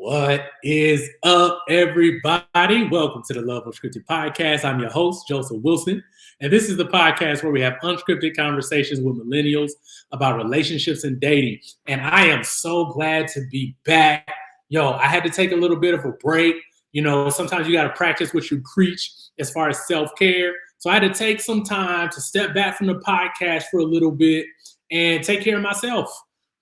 What is up, everybody? Welcome to the Love Unscripted podcast. I'm your host, Joseph Wilson, and this is the podcast where we have unscripted conversations with millennials about relationships and dating. And I am so glad to be back. I had to take a little bit of a break. Sometimes you got to practice what you preach as far as self-care. So I had to take some time to step back from the podcast for a little bit and take care of myself.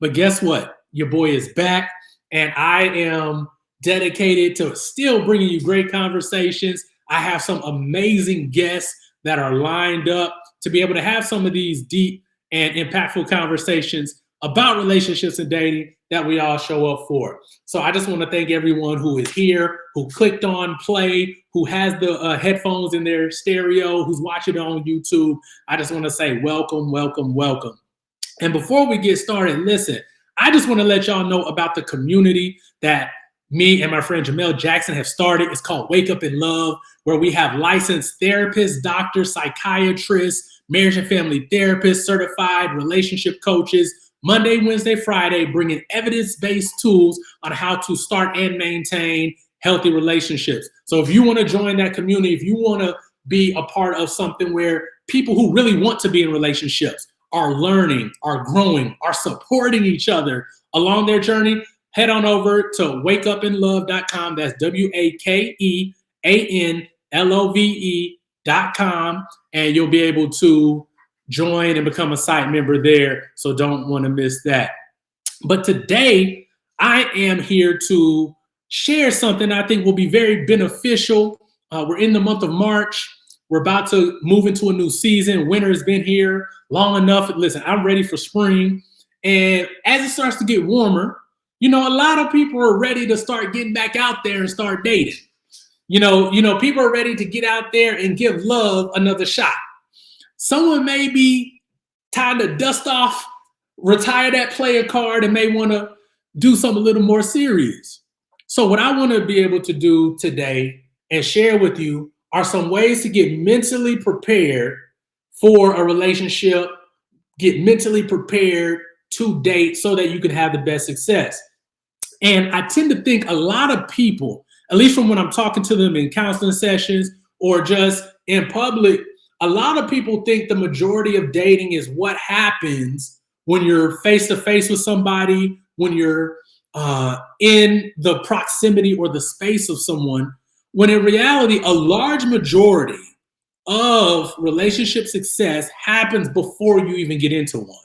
But guess what? Your boy is back. And I am dedicated to still bringing you great conversations. I have some amazing guests that are lined up to be able to have some of these deep and impactful conversations about relationships and dating that we all show up for. So I just want to thank everyone who is here, who clicked on play, who has the headphones in their stereo, who's watching it on YouTube. I just want to say welcome, welcome, welcome. And before we get started, listen, I just want to let y'all know about the community that me and my friend Jamel Jackson have started. It's called WakeUpAnLove, where we have licensed therapists, doctors, psychiatrists, marriage and family therapists, certified relationship coaches, Monday, Wednesday, Friday, bringing evidence-based tools on how to start and maintain healthy relationships. So if you want to join that community, if you want to be a part of something where people who really want to be in relationships are learning, are growing, are supporting each other along their journey, head on over to WakeUpAnLove.com. That's WakeUpAnLove.com, and you'll be able to join and become a site member there. So don't want to miss that. But today, I am here to share something I think will be very beneficial. We're in the month of March. We're about to move into a new season. Winter has been here long enough. Listen, I'm ready for spring. And as it starts to get warmer, a lot of people are ready to start getting back out there and start dating. People are ready to get out there and give love another shot. Someone may be time to dust off, retire that player card, and may want to do something a little more serious. So what I want to be able to do today and share with you are some ways to get mentally prepared for a relationship, get mentally prepared to date so that you can have the best success. And I tend to think a lot of people, at least from when I'm talking to them in counseling sessions or just in public, a lot of people think the majority of dating is what happens when you're face-to-face with somebody, when you're in the proximity or the space of someone, when in reality, a large majority of relationship success happens before you even get into one.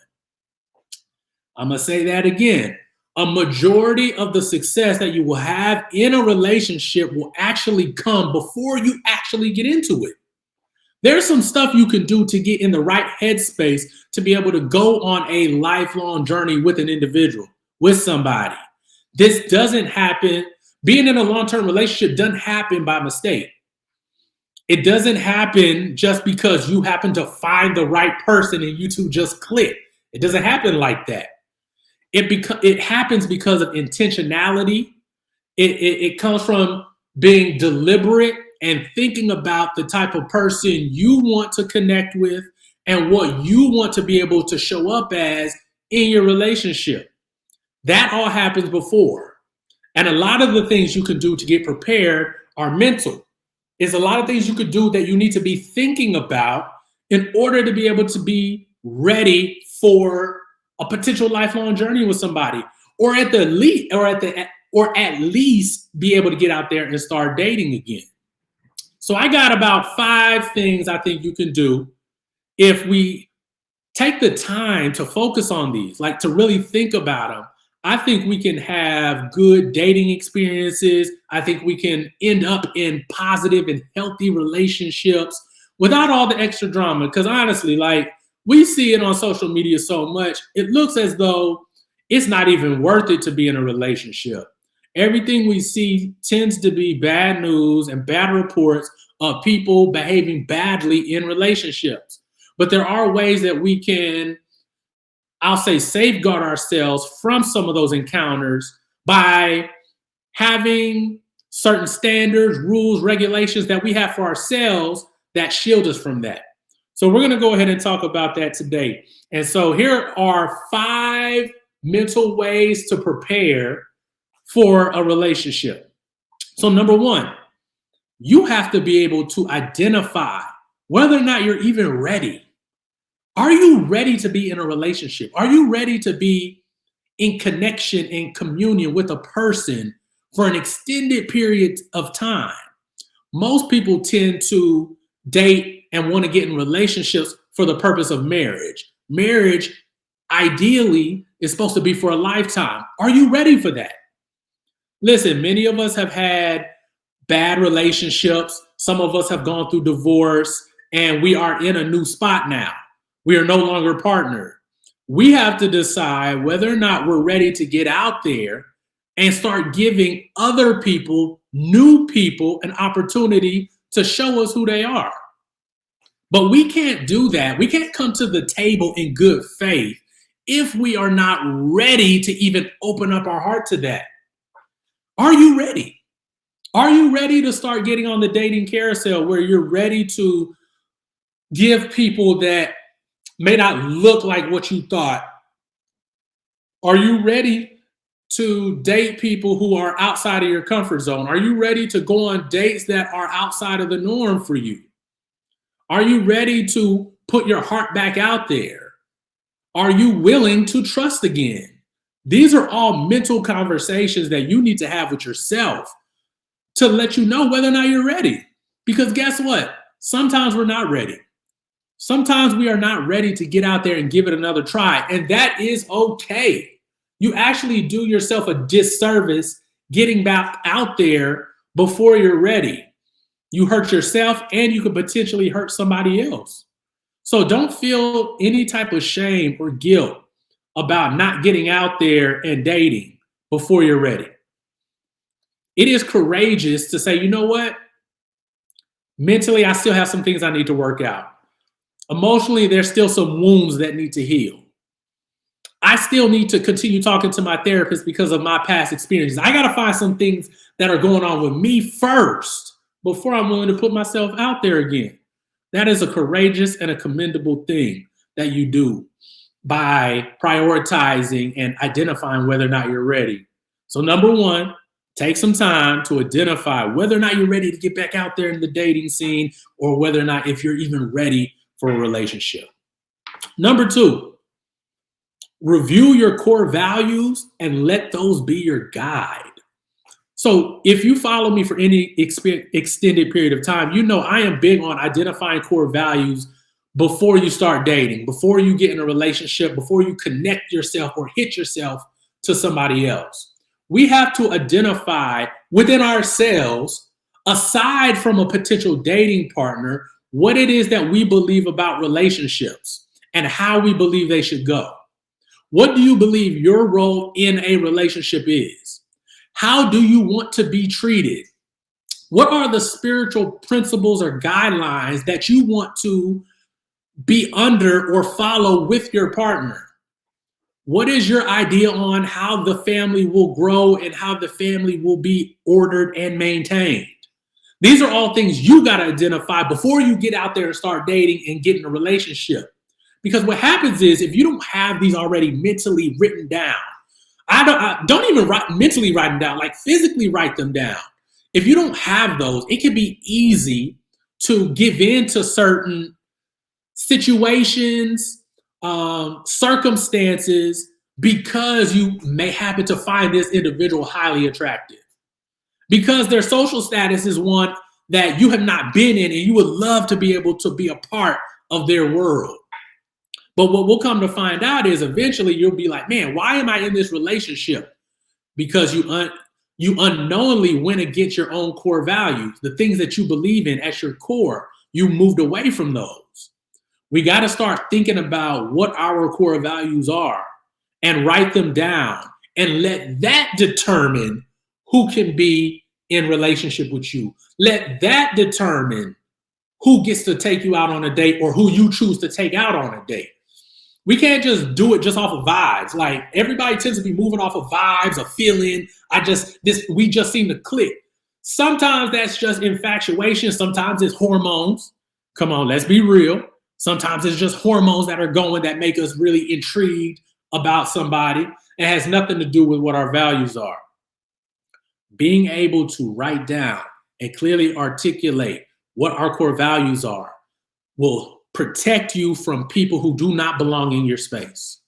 I'm going to say that again. A majority of the success that you will have in a relationship will actually come before you actually get into it. There's some stuff you can do to get in the right headspace to be able to go on a lifelong journey with an individual, with somebody. This doesn't happen. Being in a long-term relationship doesn't happen by mistake. It doesn't happen just because you happen to find the right person and you two just click. It doesn't happen like that. It happens because of intentionality. It comes from being deliberate and thinking about the type of person you want to connect with and what you want to be able to show up as in your relationship. That all happens before. And a lot of the things you can do to get prepared are mental. It's a lot of things you could do that you need to be thinking about in order to be able to be ready for a potential lifelong journey with somebody, or at least be able to get out there and start dating again. So I got about 5 things I think you can do if we take the time to focus on these, like to really think about them. I think we can have good dating experiences. I think we can end up in positive and healthy relationships without all the extra drama. Because honestly, we see it on social media so much, it looks as though it's not even worth it to be in a relationship. Everything we see tends to be bad news and bad reports of people behaving badly in relationships. But there are ways that we can, I'll say, safeguard ourselves from some of those encounters by having certain standards, rules, regulations that we have for ourselves that shield us from that. So we're going to go ahead and talk about that today. And so here are 5 mental ways to prepare for a relationship. So number one, you have to be able to identify whether or not you're even ready. Are you ready to be in a relationship? Are you ready to be in connection and communion with a person for an extended period of time? Most people tend to date and want to get in relationships for the purpose of marriage. Marriage, ideally, is supposed to be for a lifetime. Are you ready for that? Listen, many of us have had bad relationships. Some of us have gone through divorce, and we are in a new spot now. We are no longer partnered. We have to decide whether or not we're ready to get out there and start giving other people, new people, an opportunity to show us who they are. But we can't do that. We can't come to the table in good faith if we are not ready to even open up our heart to that. Are you ready? Are you ready to start getting on the dating carousel where you're ready to give people that may not look like what you thought? Are you ready to date people who are outside of your comfort zone? Are you ready to go on dates that are outside of the norm for you? Are you ready to put your heart back out there? Are you willing to trust again? These are all mental conversations that you need to have with yourself to let you know whether or not you're ready. Because guess what? Sometimes we're not ready. Sometimes we are not ready to get out there and give it another try. And that is okay. You actually do yourself a disservice getting back out there before you're ready. You hurt yourself and you could potentially hurt somebody else. So don't feel any type of shame or guilt about not getting out there and dating before you're ready. It is courageous to say, you know what? Mentally, I still have some things I need to work out. Emotionally, there's still some wounds that need to heal. I still need to continue talking to my therapist because of my past experiences. I got to find some things that are going on with me first before I'm willing to put myself out there again. That is a courageous and a commendable thing that you do by prioritizing and identifying whether or not you're ready. So number one, take some time to identify whether or not you're ready to get back out there in the dating scene or whether or not if you're even ready for a relationship. Number two, review your core values and let those be your guide. So if you follow me for any extended period of time, you know I am big on identifying core values before you start dating, before you get in a relationship, before you connect yourself or hit yourself to somebody else. We have to identify within ourselves, aside from a potential dating partner, what it is that we believe about relationships and how we believe they should go. What do you believe your role in a relationship is? How do you want to be treated? What are the spiritual principles or guidelines that you want to be under or follow with your partner? What is your idea on how the family will grow and how the family will be ordered and maintained? These are all things you got to identify before you get out there and start dating and get in a relationship. Because what happens is if you don't have these already mentally written down, I don't even mentally write them down, like physically write them down. If you don't have those, it can be easy to give in to certain situations, circumstances, because you may happen to find this individual highly attractive. Because their social status is one that you have not been in and you would love to be able to be a part of their world. But what we'll come to find out is eventually you'll be like, man, why am I in this relationship? Because you unknowingly went against your own core values, the things that you believe in at your core. You moved away from those. We got to start thinking about what our core values are and write them down and let that determine who can be in relationship with you. Let that determine who gets to take you out on a date or who you choose to take out on a date. We can't just do it just off of vibes. Like everybody tends to be moving off of vibes, a feeling. We just seem to click. Sometimes that's just infatuation. Sometimes it's hormones. Come on, let's be real. Sometimes it's just hormones that are going that make us really intrigued about somebody. It has nothing to do with what our values are. being able to write down and clearly articulate what our core values are will protect you from people who do not belong in your space.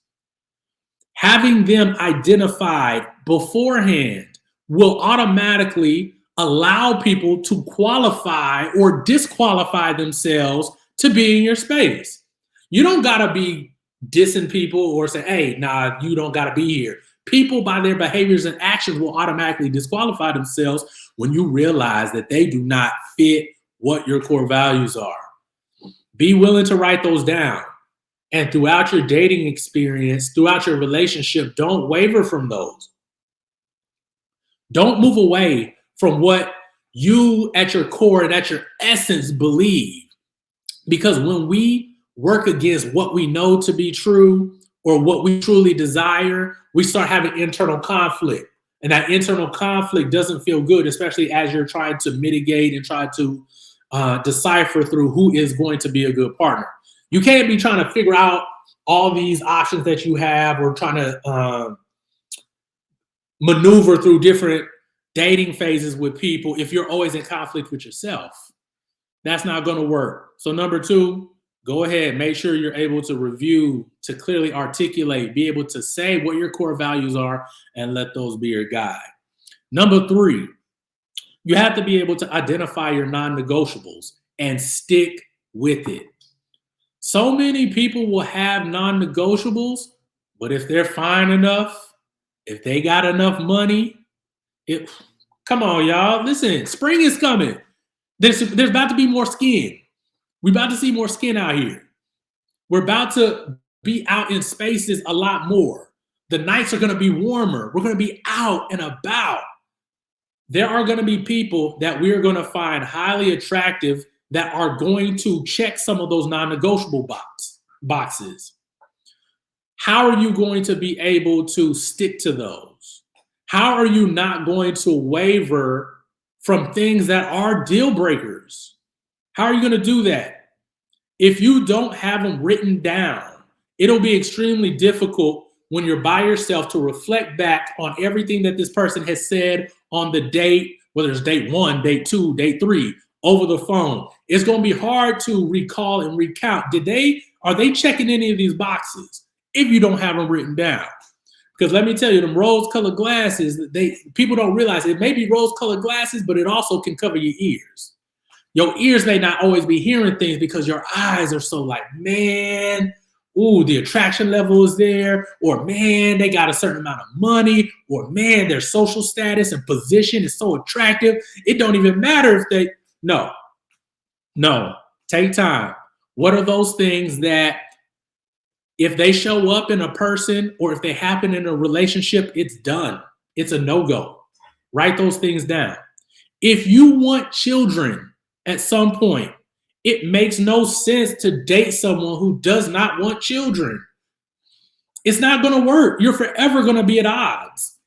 Having them identified beforehand will automatically allow people to qualify or disqualify themselves to be in your space. You don't gotta be dissing people or say, hey, nah, you don't gotta be here. People, by their behaviors and actions, will automatically disqualify themselves when you realize that they do not fit what your core values are. Be willing to write those down. And throughout your dating experience, throughout your relationship, don't waver from those. Don't move away from what you at your core and at your essence believe. Because when we work against what we know to be true or what we truly desire, we start having internal conflict. And that internal conflict doesn't feel good, especially as you're trying to mitigate and try to decipher through who is going to be a good partner. You can't be trying to figure out all these options that you have or trying to maneuver through different dating phases with people if you're always in conflict with yourself. That's not going to work. So number 2, go ahead, make sure you're able to review, to clearly articulate, be able to say what your core values are and let those be your guide. Number 3, you have to be able to identify your non-negotiables and stick with it. So many people will have non-negotiables, but if they're fine enough, if they got enough money, come on, y'all. Listen, spring is coming. There's about to be more skin. We're about to see more skin out here. We're about to be out in spaces a lot more. The nights are going to be warmer. We're going to be out and about. There are going to be people that we're going to find highly attractive that are going to check some of those non-negotiable boxes. How are you going to be able to stick to those? How are you not going to waver from things that are deal breakers? How are you going to do that? If you don't have them written down, it'll be extremely difficult when you're by yourself to reflect back on everything that this person has said on the date, whether it's date 1, date 2, date 3, over the phone. It's going to be hard to recall and recount. Are they checking any of these boxes if you don't have them written down? Because let me tell you, them rose-colored glasses, people don't realize it may be rose-colored glasses, but it also can cover your ears. Your ears may not always be hearing things because your eyes are so like, man, ooh, the attraction level is there, or man, they got a certain amount of money, or man, their social status and position is so attractive. It don't even matter if they, no, take time. What are those things that if they show up in a person or if they happen in a relationship, it's done. It's a no-go. Write those things down. If you want children at some point, it makes no sense to date someone who does not want children. It's not going to work. You're forever going to be at odds.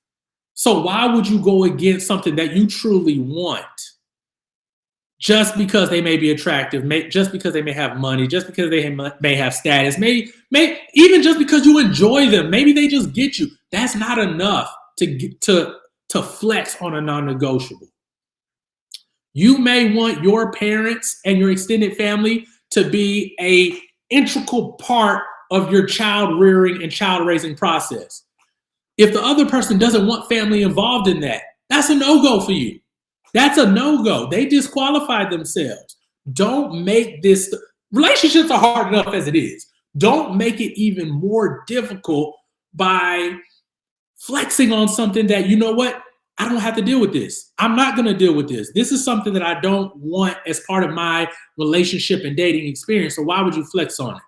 So why would you go against something that you truly want? Just because they may be attractive, just because they may have money, just because they may have status, may even just because you enjoy them, maybe they just get you. That's not enough to flex on a non-negotiable. You may want your parents and your extended family to be an integral part of your child rearing and child raising process. If the other person doesn't want family involved in that, that's a no-go for you. That's a no-go. They disqualified themselves. Don't make this, relationships are hard enough as it is. Don't make it even more difficult by flexing on something that, you know what, I don't have to deal with this. I'm not going to deal with this. This is something that I don't want as part of my relationship and dating experience. So why would you flex on it?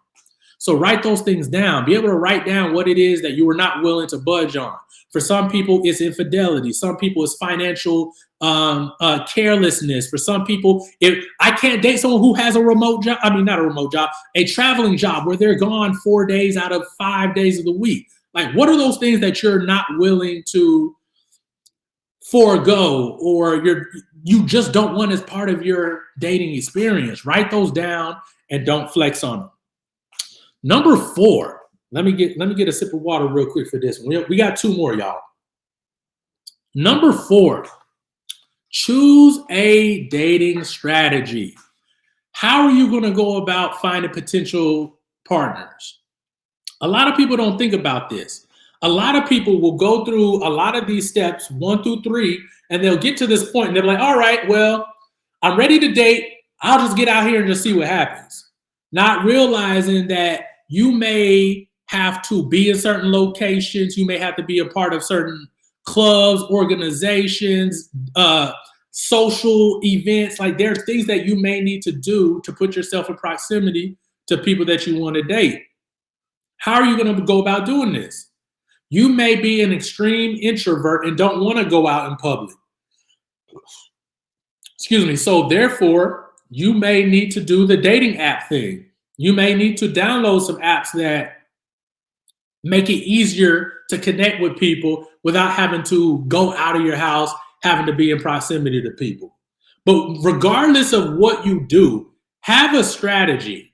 So write those things down. Be able to write down what it is that you were not willing to budge on. For some people, it's infidelity. Some people, it's financial carelessness. For some people, if I can't date someone who has a remote job, not a remote job, a traveling job where they're gone 4 days out of 5 days of the week. Like, what are those things that you're not willing to forego or you just don't want as part of your dating experience? Write those down and don't flex on them. Number 4, let me get a sip of water real quick for this one. We got 2 more, y'all. Number 4, Choose a dating strategy. How are you going to go about finding potential partners? A lot of people don't think about this. A lot of people will go through a lot of these steps, 1 through 3, and they'll get to this point and they're like, all right, well, I'm ready to date. I'll just get out here and just see what happens. Not realizing that you may have to be in certain locations. You may have to be a part of certain clubs, organizations, social events. Like there's things that you may need to do to put yourself in proximity to people that you want to date. How are you going to go about doing this? You may be an extreme introvert and don't want to go out in public. Excuse me. So therefore, you may need to do the dating app thing. You may need to download some apps that make it easier to connect with people without having to go out of your house, having to be in proximity to people. But regardless of what you do, have a strategy.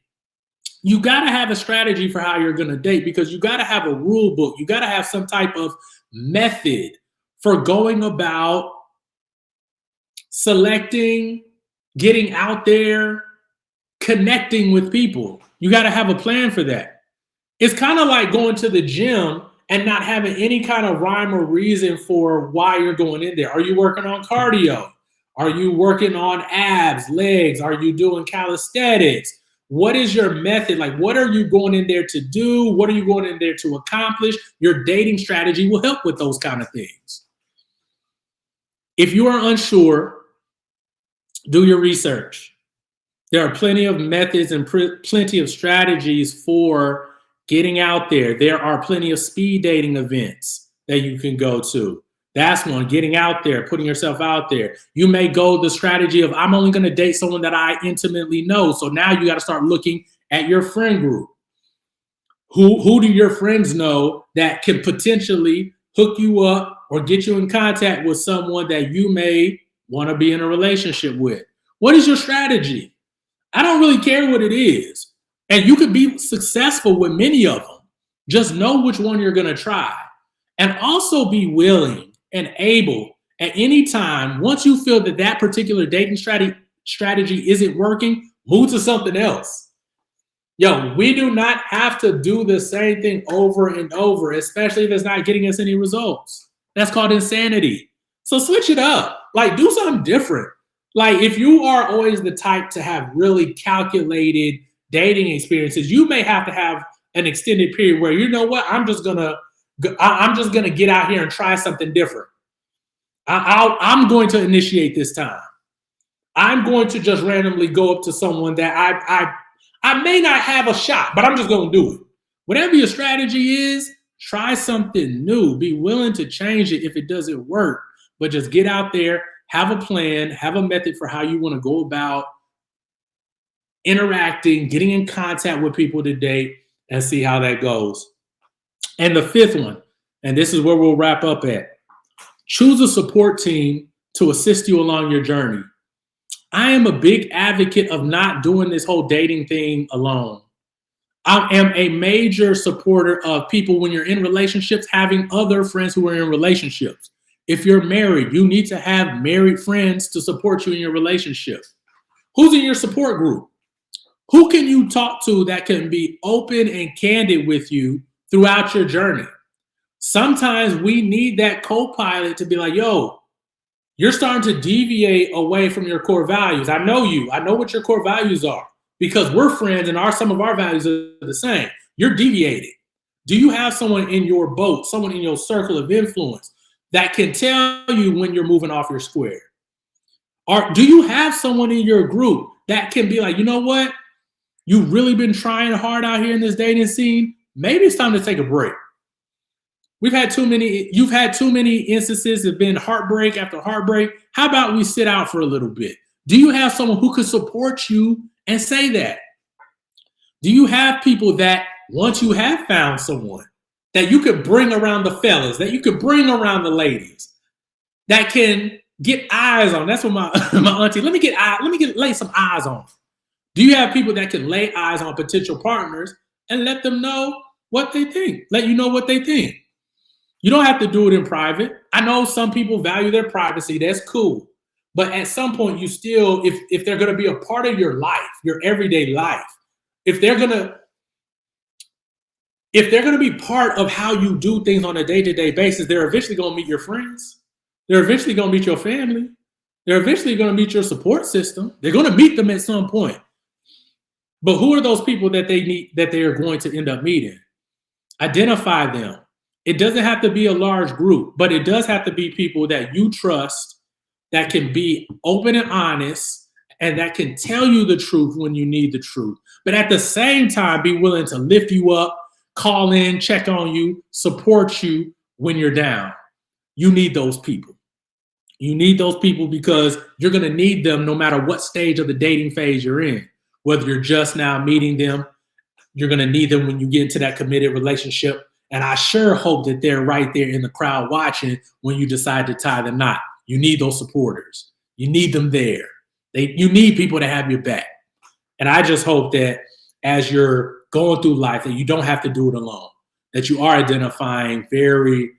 You got to have a strategy for how you're going to date, because you got to have a rule book. You got to have some type of method for going about selecting, getting out there, connecting with people. You got to have a plan for that. It's kind of like going to the gym and not having any kind of rhyme or reason for why you're going in there. Are you working on cardio? Are you working on abs, legs? Are you doing calisthenics? What is your method? Like, what are you going in there to do? What are you going in there to accomplish? Your dating strategy will help with those kind of things. If you are unsure, do your research. There are plenty of methods and plenty of strategies for getting out there. There are plenty of speed dating events that you can go to. That's one, getting out there, putting yourself out there. You may go the strategy of, I'm only going to date someone that I intimately know. So now you got to start looking at your friend group. Who do your friends know that can potentially hook you up or get you in contact with someone that you may want to be in a relationship with? What is your strategy? I don't really care what it is. And you could be successful with many of them. Just know which one you're going to try. And also be willing and able at any time, once you feel that that particular dating strategy isn't working, move to something else. Yo, we do not have to do the same thing over and over, especially if it's not getting us any results. That's called insanity. So switch it up. Like, do something different. Like, if you are always the type to have really calculated dating experiences, you may have to have an extended period where, you know what, I'm just gonna get out here and try something different. I'm going to initiate this time. I'm going to just randomly go up to someone that I may not have a shot, but I'm just going to do it. Whatever your strategy is, try something new. Be willing to change it if it doesn't work, but just get out there, have a plan, have a method for how you want to go about interacting, getting in contact with people to date, and see how that goes. And the fifth one, and this is where we'll wrap up at, choose a support team to assist you along your journey. I am a big advocate of not doing this whole dating thing alone. I am a major supporter of people, when you're in relationships, having other friends who are in relationships. If you're married, you need to have married friends to support you in your relationship. Who's in your support group? Who can you talk to that can be open and candid with you throughout your journey? Sometimes we need that co-pilot to be like, yo, you're starting to deviate away from your core values. I know you. I know what your core values are, because we're friends and some of our values are the same. You're deviating. Do you have someone in your boat, someone in your circle of influence that can tell you when you're moving off your square? Or do you have someone in your group that can be like, you know what? You've really been trying hard out here in this dating scene. Maybe it's time to take a break. You've had too many instances of been heartbreak after heartbreak. How about we sit out for a little bit? Do you have someone who could support you and say that? Do you have people that, once you have found someone, that you could bring around the fellas, that you could bring around the ladies, that can get eyes on? That's what my auntie, let me lay some eyes on. Do you have people that can lay eyes on potential partners and let them know what they think? Let you know what they think. You don't have to do it in private. I know some people value their privacy. That's cool. But at some point, you still, if they're going to be a part of your life, your everyday life, if they're going to be part of how you do things on a day-to-day basis, they're eventually going to meet your friends. They're eventually going to meet your family. They're eventually going to meet your support system. They're going to meet them at some point. But who are those people that they are going to end up meeting? Identify them. It doesn't have to be a large group, but it does have to be people that you trust, that can be open and honest, and that can tell you the truth when you need the truth. But at the same time, be willing to lift you up, call in, check on you, support you when you're down. You need those people. You need those people because you're going to need them no matter what stage of the dating phase you're in. Whether you're just now meeting them, you're going to need them when you get into that committed relationship. And I sure hope that they're right there in the crowd watching when you decide to tie the knot. You need those supporters. You need them there. You need people to have your back. And I just hope that as you're going through life, that you don't have to do it alone, that you are identifying very,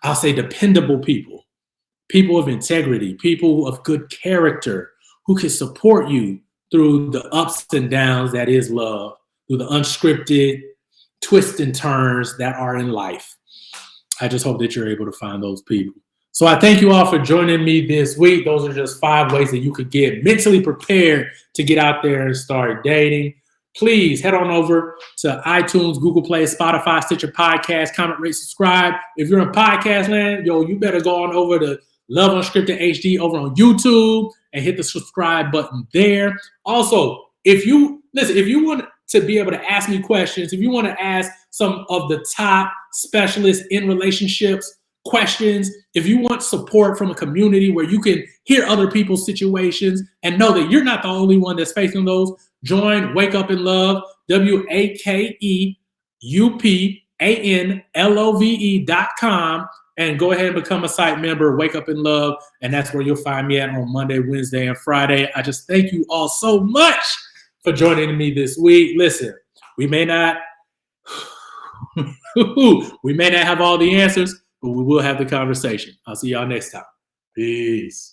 I'll say, dependable people, people of integrity, people of good character who can support you through the ups and downs that is love, through the unscripted twists and turns that are in life. I just hope that you're able to find those people. So I thank you all for joining me this week. Those are just 5 ways that you could get mentally prepared to get out there and start dating. Please head on over to iTunes, Google Play, Spotify, Stitcher Podcast, comment, rate, subscribe. If you're in podcast land, you better go on over to Love Unscripted HD over on YouTube and hit the subscribe button there. Also, if you want to be able to ask me questions, if you want to ask some of the top specialists in relationships questions, if you want support from a community where you can hear other people's situations and know that you're not the only one that's facing those, join Wake Up in Love, WakeUpAnLove.com, and go ahead and become a site member, Wake Up in Love, and that's where you'll find me at on Monday, Wednesday, and Friday. I just thank you all so much for joining me this week. Listen, we may not have all the answers, but we will have the conversation. I'll see y'all next time. Peace.